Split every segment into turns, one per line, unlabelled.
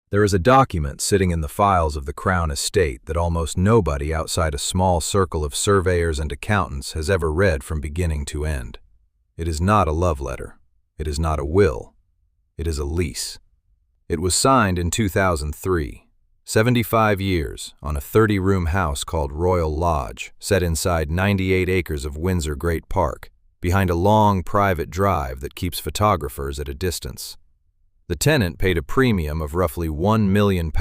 There is a document sitting in the files of the Crown Estate that almost nobody outside a small circle of surveyors and accountants has ever read from beginning to end. It is not a love letter. It is not a will. It is a lease. It was signed in 2003, 75 years, on a 30-room house called Royal Lodge, set inside 98 acres of Windsor Great Park, behind a long private drive that keeps photographers at a distance. The tenant paid a premium of roughly £1 million,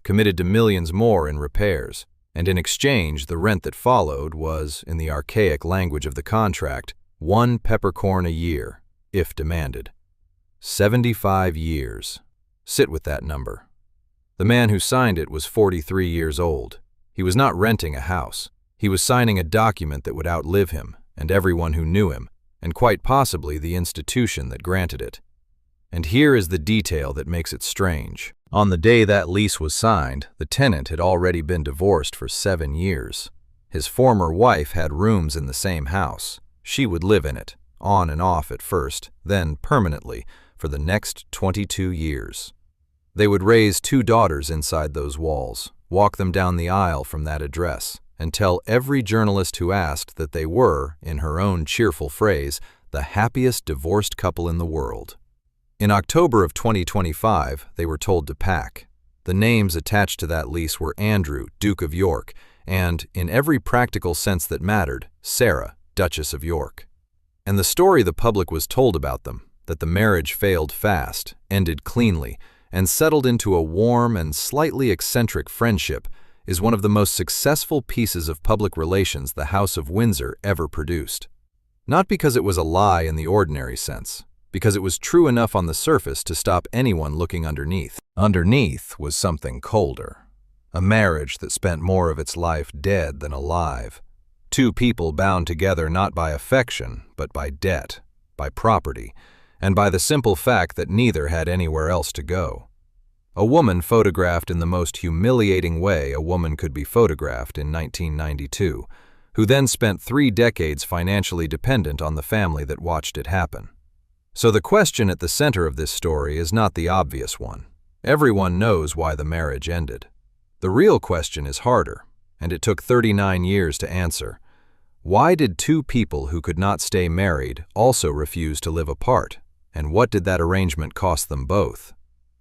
committed to millions more in repairs, and in exchange the rent that followed was, in the archaic language of the contract, 1 peppercorn a year, if demanded. 75 years. Sit with that number. The man who signed it was 43 years old. He was not renting a house. He was signing a document that would outlive him and everyone who knew him, and quite possibly the institution that granted it. And here is the detail that makes it strange. On the day that lease was signed, the tenant had already been divorced for 7 years. His former wife had rooms in the same house. She would live in it, on and off at first, then permanently, for the next 22 years. They would raise 2 daughters inside those walls, walk them down the aisle from that address, and tell every journalist who asked that they were, in her own cheerful phrase, the happiest divorced couple in the world. In October of 2025, they were told to pack. The names attached to that lease were Andrew, Duke of York, and, in every practical sense that mattered, Sarah, Duchess of Pork. And the story the public was told about them, that the marriage failed fast, ended cleanly, and settled into a warm and slightly eccentric friendship, is one of the most successful pieces of public relations the House of Windsor ever produced. Not because it was a lie in the ordinary sense, because it was true enough on the surface to stop anyone looking underneath. Underneath was something colder. A marriage that spent more of its life dead than alive. 2 people bound together not by affection, but by debt, by property, and by the simple fact that neither had anywhere else to go. A woman photographed in the most humiliating way a woman could be photographed in 1992, who then spent 3 decades financially dependent on the family that watched it happen. So the question at the center of this story is not the obvious one. Everyone knows why the marriage ended. The real question is harder, and it took 39 years to answer. Why did 2 people who could not stay married also refuse to live apart? And what did that arrangement cost them both?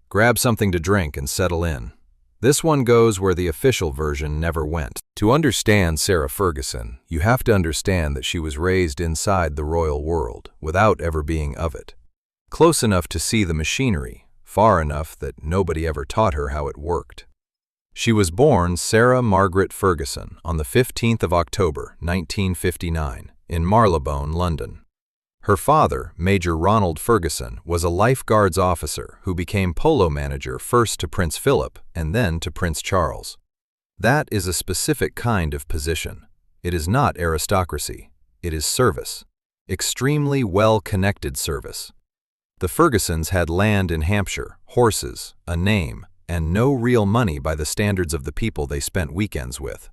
Grab something to drink and settle in. This one goes where the official version never went. To understand Sarah Ferguson, you have to understand that she was raised inside the royal world, without ever being of it. Close enough to see the machinery, far enough that nobody ever taught her how it worked. She was born Sarah Margaret Ferguson on the 15th of October, 1959, in Marylebone, London. Her father, Major Ronald Ferguson, was a lifeguards officer who became polo manager first to Prince Philip and then to Prince Charles. That is a specific kind of position. It is not aristocracy. It is service. Extremely well-connected service. The Fergusons had land in Hampshire, horses, a name, and no real money by the standards of the people they spent weekends with.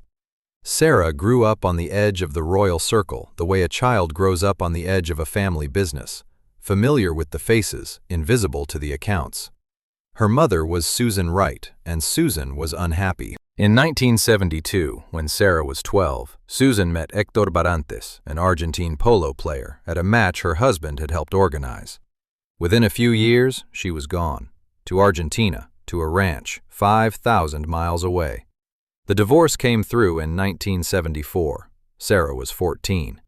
Sarah grew up on the edge of the royal circle the way a child grows up on the edge of a family business, familiar with the faces, invisible to the accounts. Her mother was Susan Wright, and Susan was unhappy. In 1972, when Sarah was 12, Susan met Héctor Barrantes, an Argentine polo player, at a match her husband had helped organize. Within a few years, she was gone. To Argentina, to a ranch, 5,000 miles away. The divorce came through in 1974. Sarah was 14.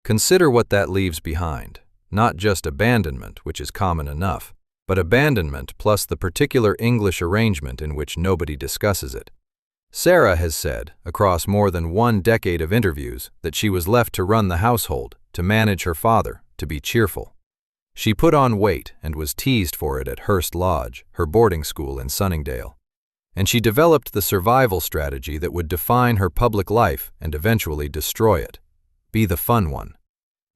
Consider what that leaves behind. Not just abandonment, which is common enough, but abandonment plus the particular English arrangement in which nobody discusses it. Sarah has said, across more than 1 decade of interviews, that she was left to run the household, to manage her father, to be cheerful. She put on weight and was teased for it at Hurst Lodge, her boarding school in Sunningdale. And she developed the survival strategy that would define her public life and eventually destroy it. Be the fun one.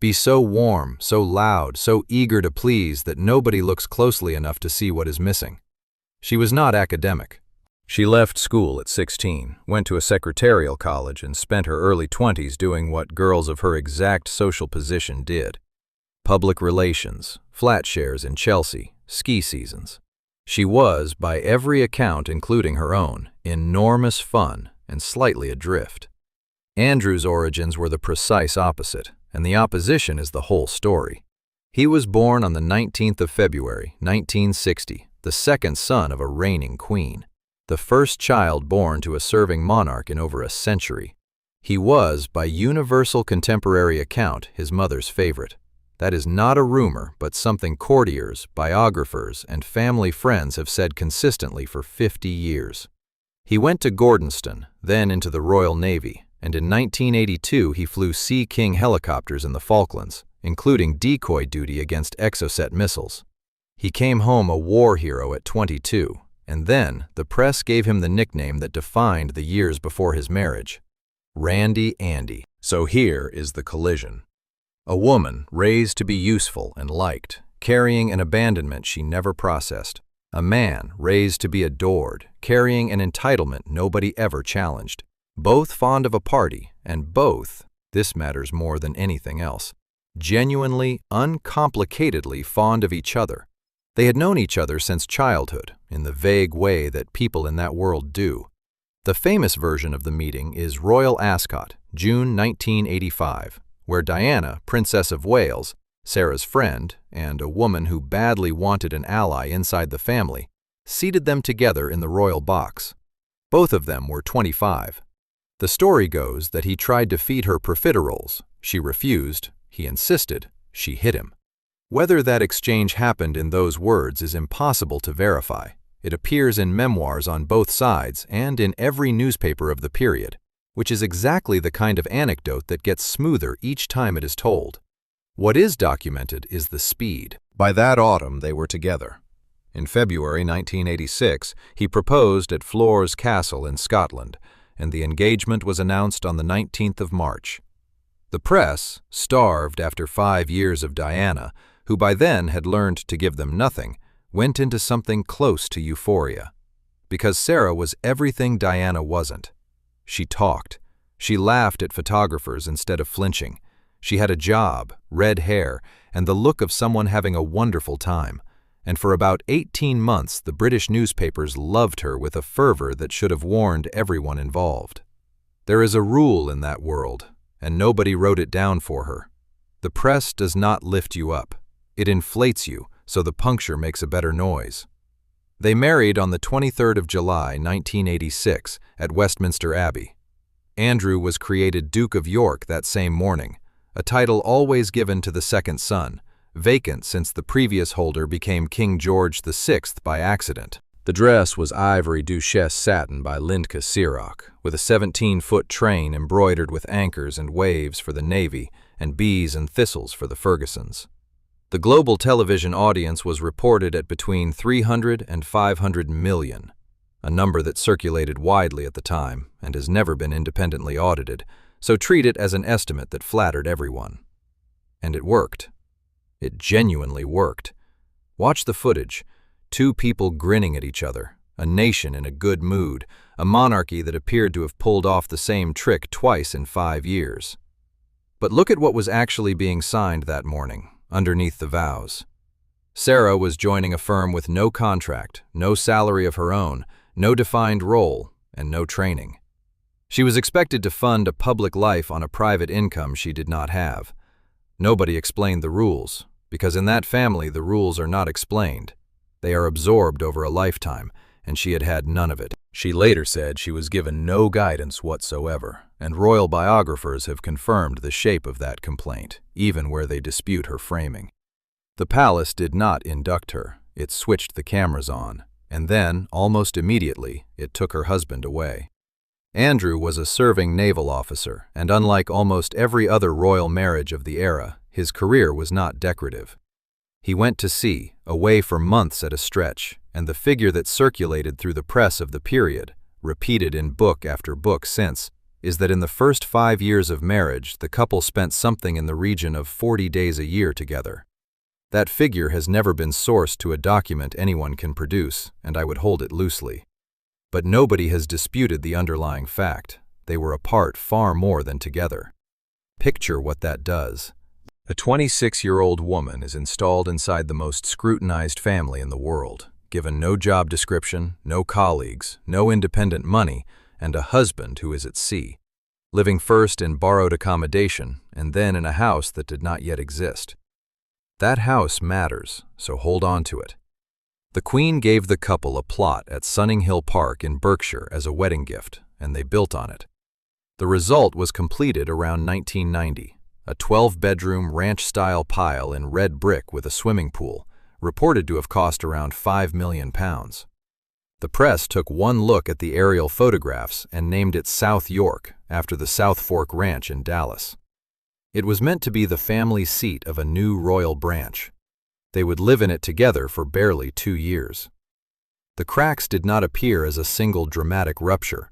Be so warm, so loud, so eager to please that nobody looks closely enough to see what is missing. She was not academic. She left school at 16, went to a secretarial college, and spent her early 20s doing what girls of her exact social position did. Public relations, flat shares in Chelsea, ski seasons. She was, by every account including her own, enormous fun and slightly adrift. Andrew's origins were the precise opposite, and the opposition is the whole story. He was born on the 19th of February, 1960, the second son of a reigning queen, the first child born to a serving monarch in over a century. He was, by universal contemporary account, his mother's favorite. That is not a rumor, but something courtiers, biographers, and family friends have said consistently for 50 years. He went to Gordonston, then into the Royal Navy, and in 1982 he flew Sea King helicopters in the Falklands, including decoy duty against Exocet missiles. He came home a war hero at 22, and then the press gave him the nickname that defined the years before his marriage: Randy Andy. So here is the collision. A woman raised to be useful and liked, carrying an abandonment she never processed. A man raised to be adored, carrying an entitlement nobody ever challenged. Both fond of a party, and both, this matters more than anything else, genuinely, uncomplicatedly fond of each other. They had known each other since childhood, in the vague way that people in that world do. The famous version of the meeting is Royal Ascot, June 1985, where Diana, Princess of Wales, Sarah's friend, and a woman who badly wanted an ally inside the family, seated them together in the royal box. Both of them were 25. The story goes that he tried to feed her profiteroles. She refused. He insisted. She hit him. Whether that exchange happened in those words is impossible to verify. It appears in memoirs on both sides and in every newspaper of the period, which is exactly the kind of anecdote that gets smoother each time it is told. What is documented is the speed. By that autumn, they were together. In February 1986, he proposed at Flores Castle in Scotland, and the engagement was announced on the 19th of March. The press, starved after 5 years of Diana, who by then had learned to give them nothing, went into something close to euphoria. Because Sarah was everything Diana wasn't. She talked. She laughed at photographers instead of flinching. She had a job, red hair, and the look of someone having a wonderful time. And for about 18 months, the British newspapers loved her with a fervor that should have warned everyone involved. There is a rule in that world, and nobody wrote it down for her. The press does not lift you up. It inflates you, so the puncture makes a better noise. They married on the 23rd of July, 1986, at Westminster Abbey. Andrew was created Duke of York that same morning, a title always given to the second son, vacant since the previous holder became King George VI by accident. The dress was ivory Duchess satin by Lindke Sirach, with a 17-foot train embroidered with anchors and waves for the Navy and bees and thistles for the Fergusons. The global television audience was reported at between 300 and 500 million, a number that circulated widely at the time and has never been independently audited, so treat it as an estimate that flattered everyone. And it worked. It genuinely worked. Watch the footage. 2 people grinning at each other, a nation in a good mood, a monarchy that appeared to have pulled off the same trick twice in 5 years. But look at what was actually being signed that morning, underneath the vows. Sarah was joining a firm with no contract, no salary of her own, no defined role, and no training. She was expected to fund a public life on a private income she did not have. Nobody explained the rules, because in that family the rules are not explained. They are absorbed over a lifetime, and she had had none of it. She later said she was given no guidance whatsoever, and royal biographers have confirmed the shape of that complaint, even where they dispute her framing. The palace did not induct her. It switched the cameras on, and then, almost immediately, it took her husband away. Andrew was a serving naval officer, and unlike almost every other royal marriage of the era, his career was not decorative. He went to sea, away for months at a stretch, and the figure that circulated through the press of the period, repeated in book after book since, is that in the first 5 years of marriage, the couple spent something in the region of 40 days a year together. That figure has never been sourced to a document anyone can produce, and I would hold it loosely. But nobody has disputed the underlying fact. They were apart far more than together. Picture what that does. A 26-year-old woman is installed inside the most scrutinized family in the world, given no job description, no colleagues, no independent money, and a husband who is at sea, living first in borrowed accommodation and then in a house that did not yet exist. That house matters, so hold on to it. The Queen gave the couple a plot at Sunninghill Park in Berkshire as a wedding gift, and they built on it. The result was completed around 1990, a 12-bedroom ranch-style pile in red brick with a swimming pool, reported to have cost around £5 million. The press took one look at the aerial photographs and named it South York, after the South Fork Ranch in Dallas. It was meant to be the family seat of a new royal branch. They would live in it together for barely 2 years. The cracks did not appear as a single dramatic rupture.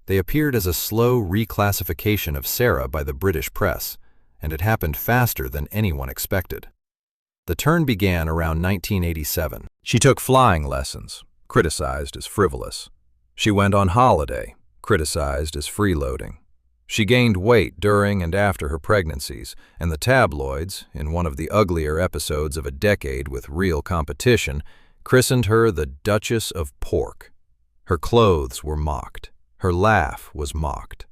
They appeared as a slow reclassification of Sarah by the British press, and it happened faster than anyone expected. The turn began around 1987. She took flying lessons, criticized as frivolous. She went on holiday, criticized as freeloading. She gained weight during and after her pregnancies, and the tabloids, in one of the uglier episodes of a decade with real competition, christened her the Duchess of Pork. Her clothes were mocked. Her laugh was mocked.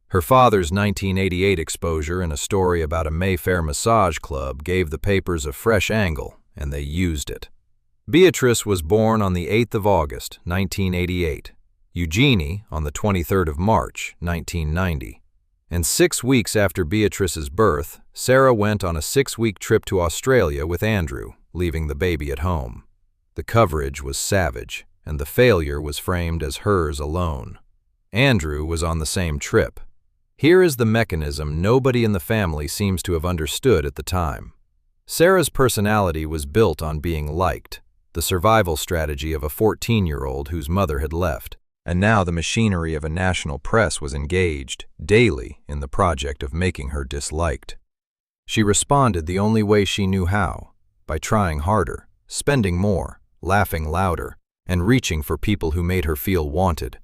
Her father's 1988 exposure in a story about a Mayfair massage club gave the papers a fresh angle, and they used it. Beatrice was born on the 8th of August, 1988. Eugenie on the 23rd of March, 1990. And 6 weeks after Beatrice's birth, Sarah went on a 6-week trip to Australia with Andrew, leaving the baby at home. The coverage was savage, and the failure was framed as hers alone. Andrew was on the same trip. Here is the mechanism nobody in the family seems to have understood at the time. Sarah's personality was built on being liked, the survival strategy of a 14-year-old whose mother had left. And now the machinery of a national press was engaged, daily, in the project of making her disliked. She responded the only way she knew how, by trying harder, spending more, laughing louder, and reaching for people who made her feel wanted.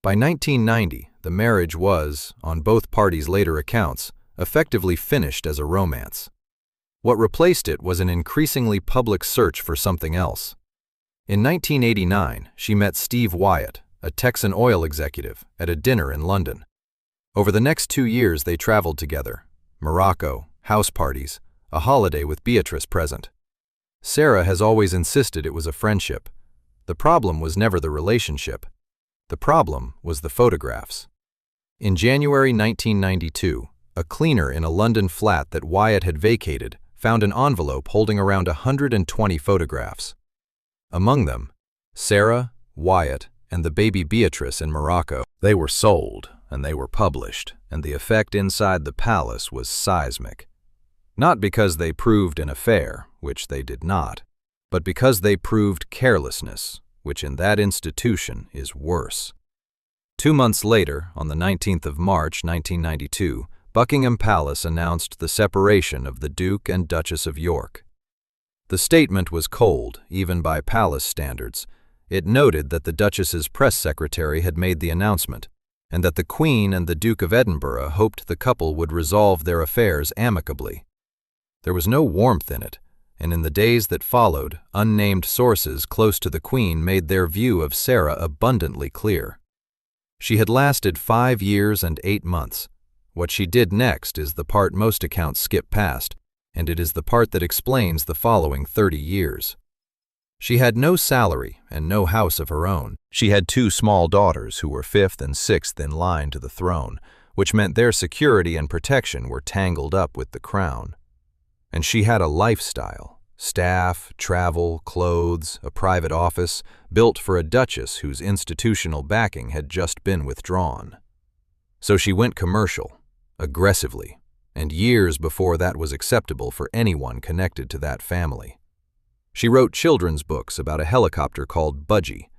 By 1990, the marriage was, on both parties' later accounts, effectively finished as a romance. What replaced it was an increasingly public search for something else. In 1989, she met Steve Wyatt, a Texan oil executive, at a dinner in London. Over the next 2 years they traveled together. Morocco, house parties, a holiday with Beatrice present. Sarah has always insisted it was a friendship. The problem was never the relationship. The problem was the photographs. In January 1992, a cleaner in a London flat that Wyatt had vacated found an envelope holding around 120 photographs. Among them, Sarah, Wyatt, and the baby Beatrice in Morocco. They were sold, and they were published, and the effect inside the palace was seismic. Not because they proved an affair, which they did not, but because they proved carelessness, which in that institution is worse. 2 months later, on the 19th of March 1992, Buckingham Palace announced the separation of the Duke and Duchess of York. The statement was cold, even by palace standards. It noted that the Duchess's press secretary had made the announcement, and that the Queen and the Duke of Edinburgh hoped the couple would resolve their affairs amicably. There was no warmth in it, and in the days that followed, unnamed sources close to the Queen made their view of Sarah abundantly clear. She had lasted 5 years and 8 months. What she did next is the part most accounts skip past, and it is the part that explains the following 30 years. She had no salary and no house of her own. She had 2 small daughters who were 5th and 6th in line to the throne, which meant their security and protection were tangled up with the crown. And she had a lifestyle, staff, travel, clothes, a private office, built for a duchess whose institutional backing had just been withdrawn. So she went commercial, aggressively, and years before that was acceptable for anyone connected to that family. She wrote children's books about a helicopter called Budgie.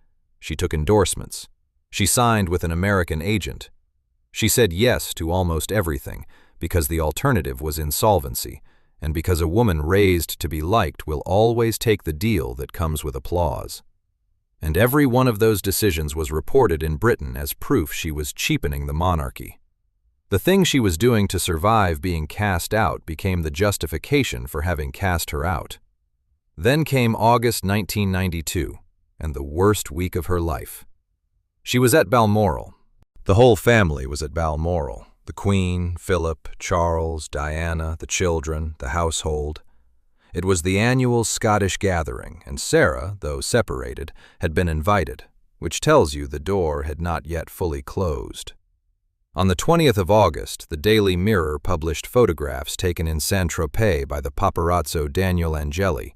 She took endorsements. She signed with an American agent. She said yes to almost everything because the alternative was insolvency, and because a woman raised to be liked will always take the deal that comes with applause. And every one of those decisions was reported in Britain as proof she was cheapening the monarchy. The thing she was doing to survive being cast out became the justification for having cast her out. Then came August 1992, and the worst week of her life. She was at Balmoral. The whole family was at Balmoral. The Queen, Philip, Charles, Diana, the children, the household. It was the annual Scottish gathering, and Sarah, though separated, had been invited, which tells you the door had not yet fully closed. On the 20th of August, the Daily Mirror published photographs taken in Saint-Tropez by the paparazzo Daniel Angeli.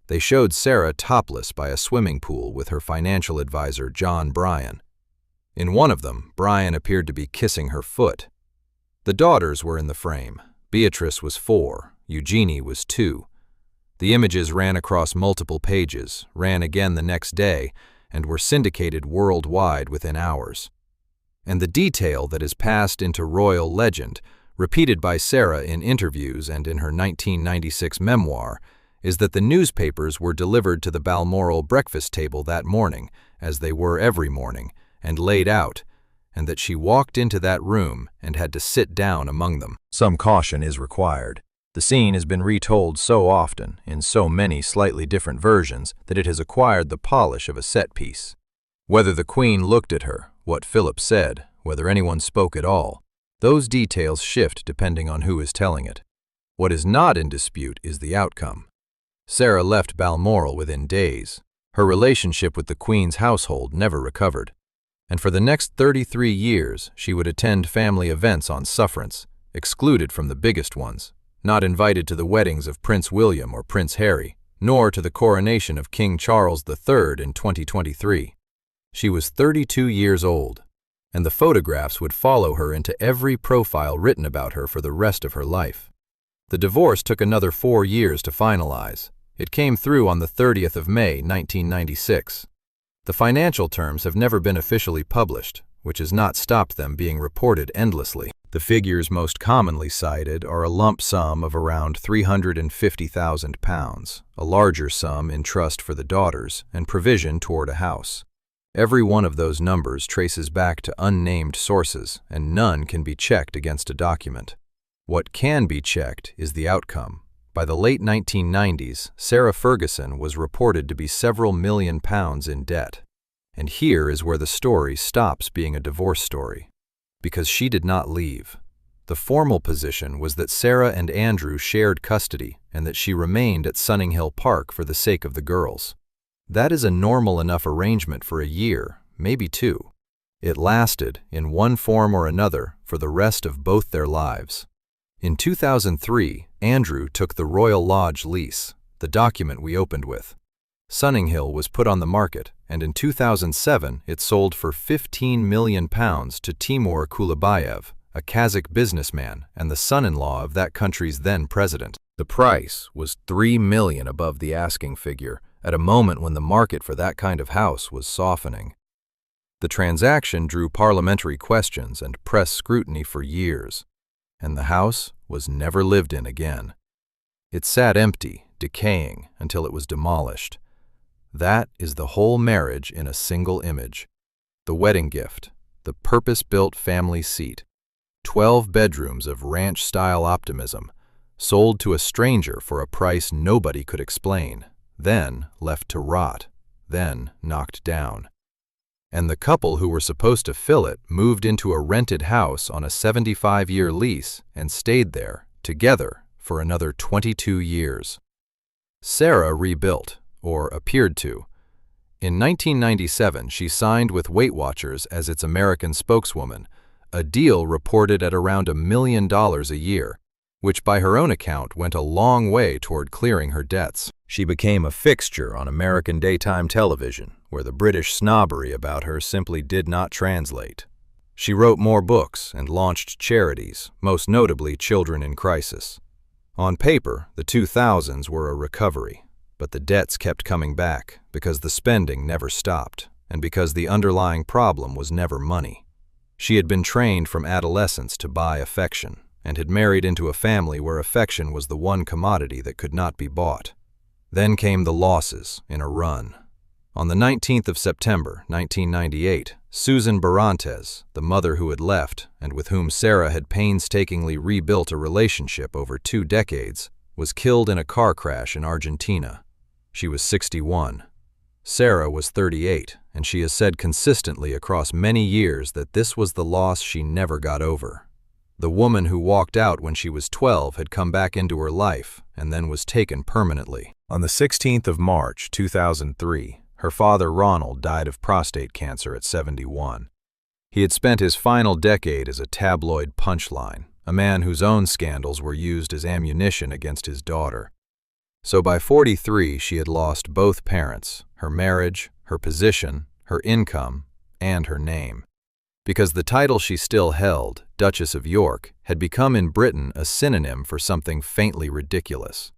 They showed Sarah topless by a swimming pool with her financial advisor John Bryan. In one of them, Bryan appeared to be kissing her foot. The daughters were in the frame. Beatrice was 4, Eugenie was 2. The images ran across multiple pages, ran again the next day, and were syndicated worldwide within hours. And the detail that has passed into royal legend, repeated by Sarah in interviews and in her 1996 memoir, is that the newspapers were delivered to the Balmoral breakfast table that morning, as they were every morning, and laid out, and that she walked into that room and had to sit down among them. Some caution is required. The scene has been retold so often, in so many slightly different versions, that it has acquired the polish of a set piece. Whether the Queen looked at her, what Philip said, whether anyone spoke at all, those details shift depending on who is telling it. What is not in dispute is the outcome. Sarah left Balmoral within days. Her relationship with the Queen's household never recovered. And for the next 33 years, she would attend family events on sufferance, excluded from the biggest ones, not invited to the weddings of Prince William or Prince Harry, nor to the coronation of King Charles III in 2023. She was 32 years old, and the photographs would follow her into every profile written about her for the rest of her life. The divorce took another 4 years to finalize. It came through on the 30th of May, 1996. The financial terms have never been officially published, which has not stopped them being reported endlessly. The figures most commonly cited are a lump sum of around £350,000, a larger sum in trust for the daughters, and provision toward a house. Every one of those numbers traces back to unnamed sources, and none can be checked against a document. What can be checked is the outcome. By the late 1990s, Sarah Ferguson was reported to be several million pounds in debt. And here is where the story stops being a divorce story. Because she did not leave. The formal position was that Sarah and Andrew shared custody and that she remained at Sunninghill Park for the sake of the girls. That is a normal enough arrangement for a year, maybe 2. It lasted, in one form or another, for the rest of both their lives. In 2003, Andrew took the Royal Lodge lease, the document we opened with. Sunninghill was put on the market, and in 2007 it sold for £15 million to Timur Kulibayev, a Kazakh businessman and the son-in-law of that country's then president. The price was $3 million above the asking figure, at a moment when the market for that kind of house was softening. The transaction drew parliamentary questions and press scrutiny for years, and the house was never lived in again. It sat empty, decaying, until it was demolished. That is the whole marriage in a single image. The wedding gift, the purpose-built family seat, 12 bedrooms of ranch-style optimism, sold to a stranger for a price nobody could explain, then left to rot, then knocked down. And the couple who were supposed to fill it moved into a rented house on a 75-year lease and stayed there, together, for another 22 years. Sarah rebuilt, or appeared to. In 1997, she signed with Weight Watchers as its American spokeswoman, a deal reported at around $1 million a year, which by her own account went a long way toward clearing her debts. She became a fixture on American daytime television, where the British snobbery about her simply did not translate. She wrote more books and launched charities, most notably Children in Crisis. On paper, the 2000s were a recovery, but the debts kept coming back because the spending never stopped, and because the underlying problem was never money. She had been trained from adolescence to buy affection, and had married into a family where affection was the one commodity that could not be bought. Then came the losses in a run. On the 19th of September, 1998, Susan Barantes, the mother who had left and with whom Sarah had painstakingly rebuilt a relationship over 2 decades, was killed in a car crash in Argentina. She was 61. Sarah was 38, and she has said consistently across many years that this was the loss she never got over. The woman who walked out when she was 12 had come back into her life and then was taken permanently. On the 16th of March, 2003, her father Ronald died of prostate cancer at 71. He had spent his final decade as a tabloid punchline, a man whose own scandals were used as ammunition against his daughter. So by 43, she had lost both parents, her marriage, her position, her income, and her name. Because the title she still held, Duchess of York, had become in Britain a synonym for something faintly ridiculous.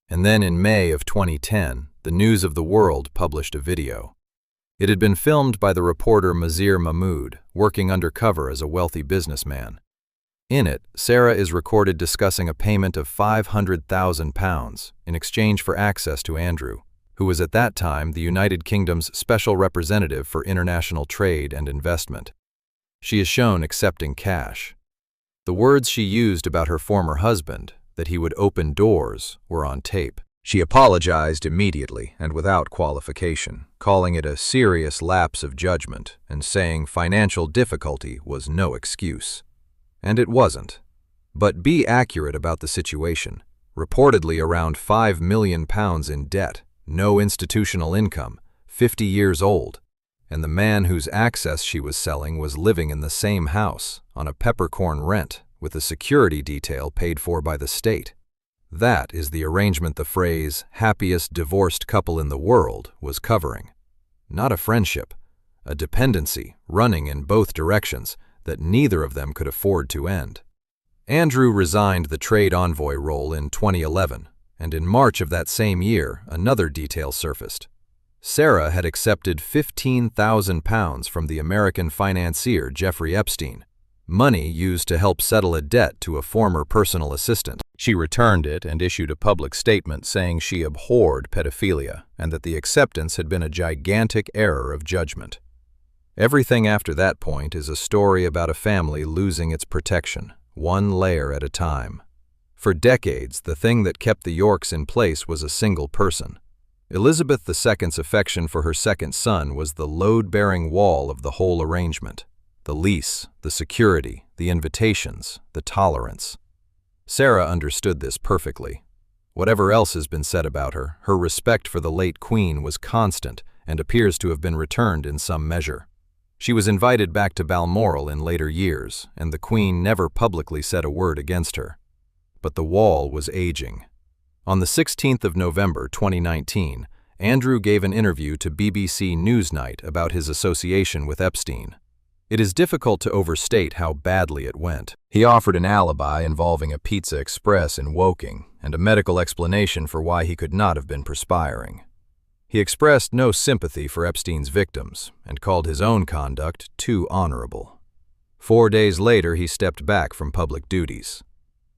And then in May of 2010, the News of the World published a video. It had been filmed by the reporter Mazir Mahmood, working undercover as a wealthy businessman. In it, Sarah is recorded discussing a payment of £500,000 in exchange for access to Andrew, who was at that time the United Kingdom's special representative for international trade and investment. She is shown accepting cash. The words she used about her former husband, that he would open doors, were on tape. She apologized immediately and without qualification, calling it a serious lapse of judgment and saying financial difficulty was no excuse. And it wasn't. But be accurate about the situation. Reportedly around £5 million in debt, no institutional income, 50 years old, and the man whose access she was selling was living in the same house, on a peppercorn rent, with a security detail paid for by the state. That is the arrangement the phrase, happiest divorced couple in the world, was covering. Not a friendship, a dependency running in both directions, that neither of them could afford to end. Andrew resigned the trade envoy role in 2011, and in March of that same year, another detail surfaced. Sarah had accepted £15,000 from the American financier Jeffrey Epstein, money used to help settle a debt to a former personal assistant. She returned it and issued a public statement saying she abhorred pedophilia and that the acceptance had been a gigantic error of judgment. Everything after that point is a story about a family losing its protection, one layer at a time. For decades, the thing that kept the Yorks in place was a single person. Elizabeth II's affection for her second son was the load-bearing wall of the whole arrangement. The lease, the security, the invitations, the tolerance. Sarah understood this perfectly. Whatever else has been said about her, her respect for the late Queen was constant and appears to have been returned in some measure. She was invited back to Balmoral in later years, and the Queen never publicly said a word against her. But the wall was aging. On the 16th of November 2019, Andrew gave an interview to BBC Newsnight about his association with Epstein. It is difficult to overstate how badly it went. He offered an alibi involving a Pizza Express in Woking and a medical explanation for why he could not have been perspiring. He expressed no sympathy for Epstein's victims and called his own conduct too honorable. 4 days later, he stepped back from public duties.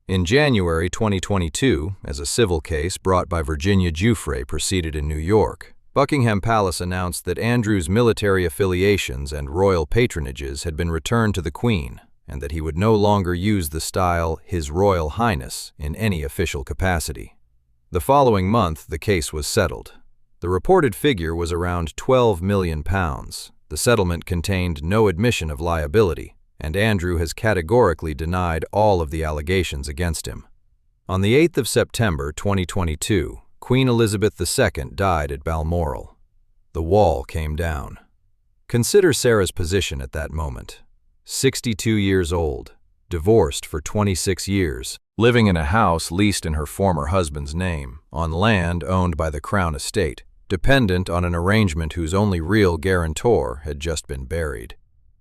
In January 2022, as a civil case brought by Virginia Giuffre proceeded in New York, Buckingham Palace announced that Andrew's military affiliations and royal patronages had been returned to the Queen and that he would no longer use the style His Royal Highness in any official capacity. The following month, the case was settled. The reported figure was around £12 million. The settlement contained no admission of liability, and Andrew has categorically denied all of the allegations against him. On the 8th of September 2022, Queen Elizabeth II died at Balmoral. The wall came down. Consider Sarah's position at that moment. 62 years old, divorced for 26 years, living in a house leased in her former husband's name, on land owned by the Crown Estate, dependent on an arrangement whose only real guarantor had just been buried.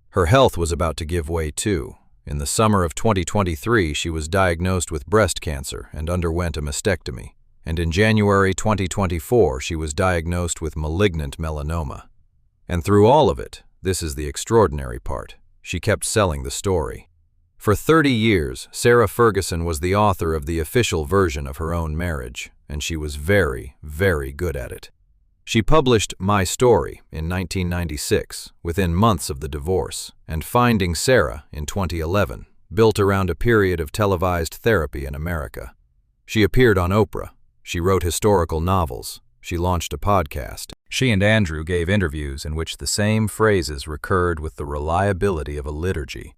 Her health was about to give way too. In the summer of 2023, she was diagnosed with breast cancer and underwent a mastectomy. And in January 2024, she was diagnosed with malignant melanoma. And through all of it, this is the extraordinary part, she kept selling the story. For 30 years, Sarah Ferguson was the author of the official version of her own marriage, and she was very, very good at it. She published My Story in 1996, within months of the divorce, and Finding Sarah in 2011, built around a period of televised therapy in America. She appeared on Oprah. She wrote historical novels. She launched a podcast. She and Andrew gave interviews in which the same phrases recurred with the reliability of a liturgy.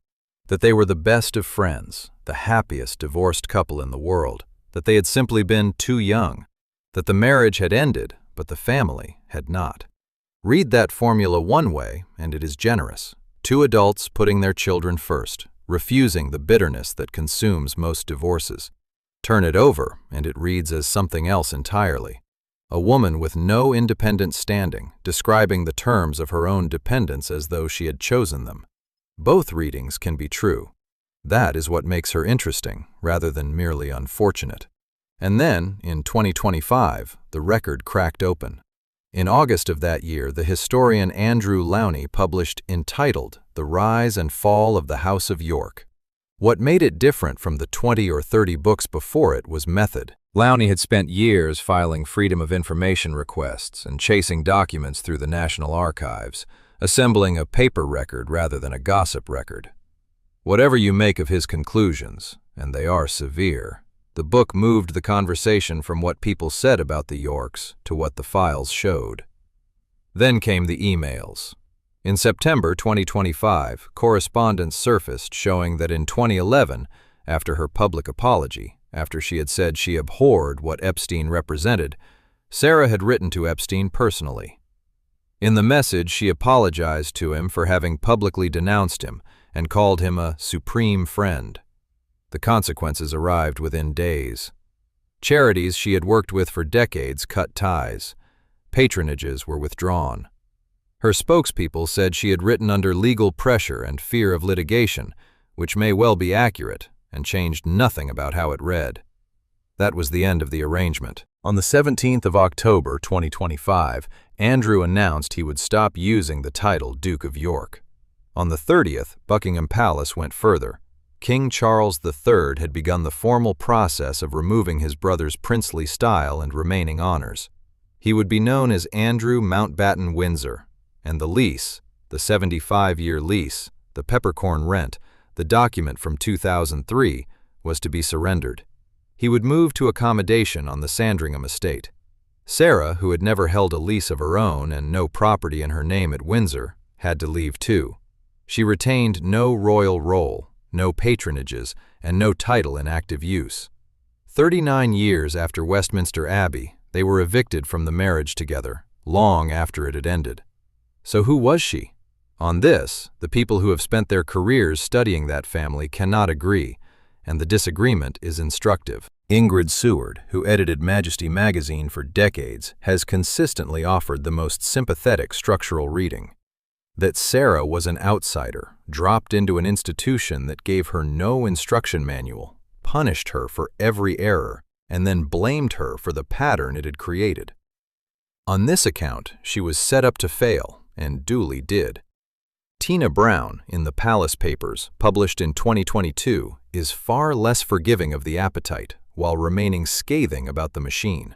That they were the best of friends, the happiest divorced couple in the world, that they had simply been too young, that the marriage had ended, but the family had not. Read that formula one way, and it is generous. Two adults putting their children first, refusing the bitterness that consumes most divorces. Turn it over, and it reads as something else entirely. A woman with no independent standing, describing the terms of her own dependence as though she had chosen them. Both readings can be true. That is what makes her interesting, rather than merely unfortunate. And then, in 2025, the record cracked open. In August of that year, the historian Andrew Lownie published entitled The Rise and Fall of the House of York. What made it different from the 20 or 30 books before it was method. Lownie had spent years filing Freedom of Information requests and chasing documents through the National Archives, assembling a paper record rather than a gossip record. Whatever you make of his conclusions, and they are severe, the book moved the conversation from what people said about the Yorks to what the files showed. Then came the emails. In September 2025, correspondence surfaced showing that in 2011, after her public apology, after she had said she abhorred what Epstein represented, Sarah had written to Epstein personally. In the message, she apologized to him for having publicly denounced him and called him a supreme friend. The consequences arrived within days. Charities she had worked with for decades cut ties. Patronages were withdrawn. Her spokespeople said she had written under legal pressure and fear of litigation, which may well be accurate, and changed nothing about how it read. That was the end of the arrangement. On the 17th of October 2025, Andrew announced he would stop using the title Duke of York. On the 30th, Buckingham Palace went further. King Charles III had begun the formal process of removing his brother's princely style and remaining honors. He would be known as Andrew Mountbatten Windsor, and the lease, the 75-year lease, the peppercorn rent, the document from 2003, was to be surrendered. He would move to accommodation on the Sandringham estate. Sarah, who had never held a lease of her own and no property in her name at Windsor, had to leave too. She retained no royal role, no patronages, and no title in active use. 39 years after Westminster Abbey, they were evicted from the marriage together, long after it had ended. So who was she? On this, the people who have spent their careers studying that family cannot agree, and the disagreement is instructive. Ingrid Seward, who edited Majesty magazine for decades, has consistently offered the most sympathetic structural reading. That Sarah was an outsider, dropped into an institution that gave her no instruction manual, punished her for every error, and then blamed her for the pattern it had created. On this account, she was set up to fail, and duly did. Tina Brown, in the Palace Papers, published in 2022, is far less forgiving of the appetite, while remaining scathing about the machine.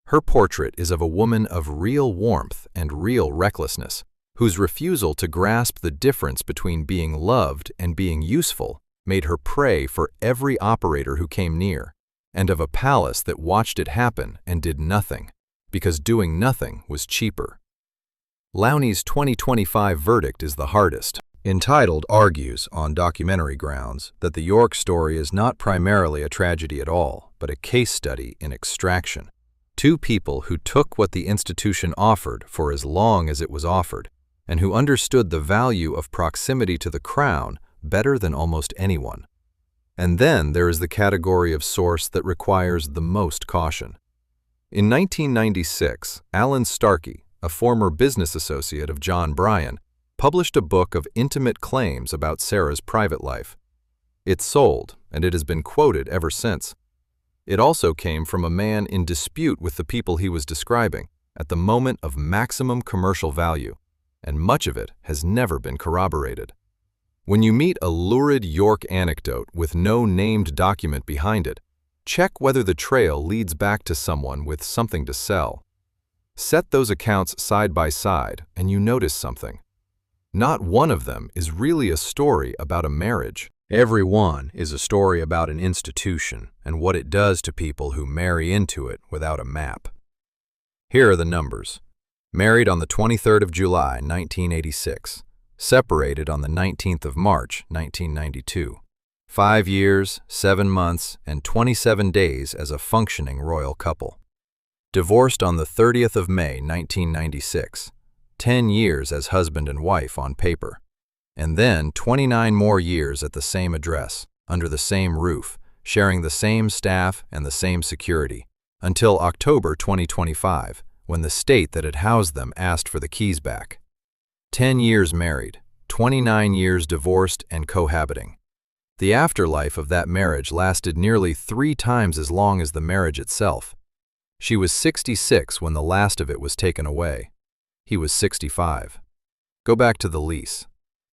Her portrait is of a woman of real warmth and real recklessness, whose refusal to grasp the difference between being loved and being useful made her prey for every operator who came near, and of a palace that watched it happen and did nothing, because doing nothing was cheaper. Lownie's 2025 verdict is the hardest. Entitled argues, on documentary grounds, that the York story is not primarily a tragedy at all, but a case study in extraction. Two people who took what the institution offered for as long as it was offered, and who understood the value of proximity to the crown better than almost anyone. And then there is the category of source that requires the most caution. In 1996, Alan Starkey, a former business associate of John Bryan, published a book of intimate claims about Sarah's private life. It sold, and it has been quoted ever since. It also came from a man in dispute with the people he was describing, at the moment of maximum commercial value, and much of it has never been corroborated. When you meet a lurid York anecdote with no named document behind it, check whether the trail leads back to someone with something to sell. Set those accounts side by side, and you notice something. Not one of them is really a story about a marriage. Every one is a story about an institution and what it does to people who marry into it without a map. Here are the numbers. Married on the 23rd of July, 1986. Separated on the 19th of March, 1992. 5 years, 7 months, and 27 days as a functioning royal couple. Divorced on the 30th of May, 1996. 10 years as husband and wife on paper. And then 29 more years at the same address, under the same roof, sharing the same staff and the same security, until October 2025, when the state that had housed them asked for the keys back. 10 years married, 29 years divorced and cohabiting. The afterlife of that marriage lasted nearly 3 times as long as the marriage itself. She was 66 when the last of it was taken away. He was 65. Go back to the lease.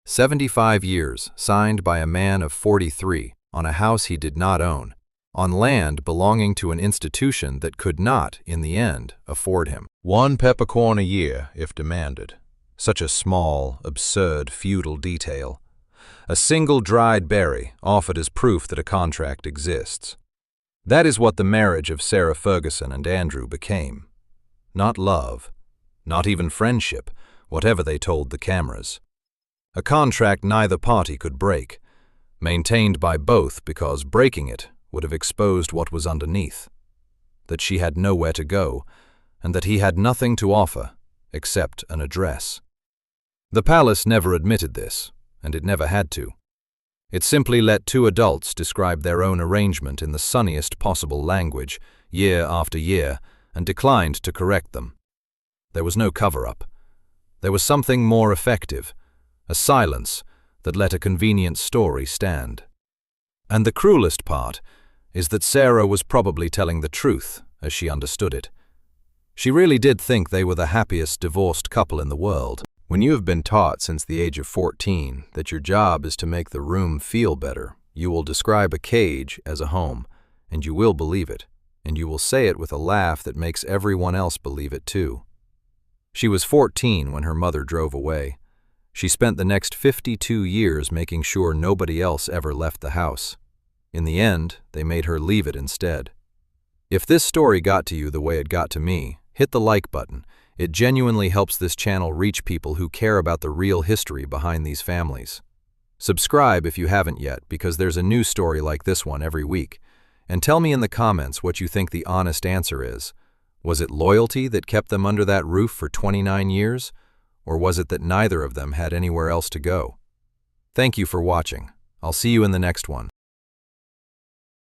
75 years, signed by a man of 43, on a house he did not own, on land belonging to an institution that could not, in the end, afford him. 1 peppercorn a year, if demanded. Such a small, absurd, feudal detail. A single dried berry offered as proof that a contract exists. That is what the marriage of Sarah Ferguson and Andrew became. Not love, not even friendship, whatever they told the cameras. A contract neither party could break, maintained by both because breaking it would have exposed what was underneath. That she had nowhere to go, and that he had nothing to offer except an address. The palace never admitted this, and it never had to. It simply let 2 adults describe their own arrangement in the sunniest possible language, year after year, and declined to correct them. There was no cover-up. There was something more effective, a silence that let a convenient story stand. And the cruelest part is that Sarah was probably telling the truth, as she understood it. She really did think they were the happiest divorced couple in the world. When you have been taught since the age of 14 that your job is to make the room feel better, you will describe a cage as a home, and you will believe it, and you will say it with a laugh that makes everyone else believe it too. She was 14 when her mother drove away. She spent the next 52 years making sure nobody else ever left the house. In the end, they made her leave it instead. If this story got to you the way it got to me, hit the like button. It genuinely helps this channel reach people who care about the real history behind these families. Subscribe if you haven't yet, because there's a new story like this one every week. And tell me in the comments what you think the honest answer is. Was it loyalty that kept them under that roof for 29 years? Or was it that neither of them had anywhere else to go? Thank you for watching. I'll see you in the next one.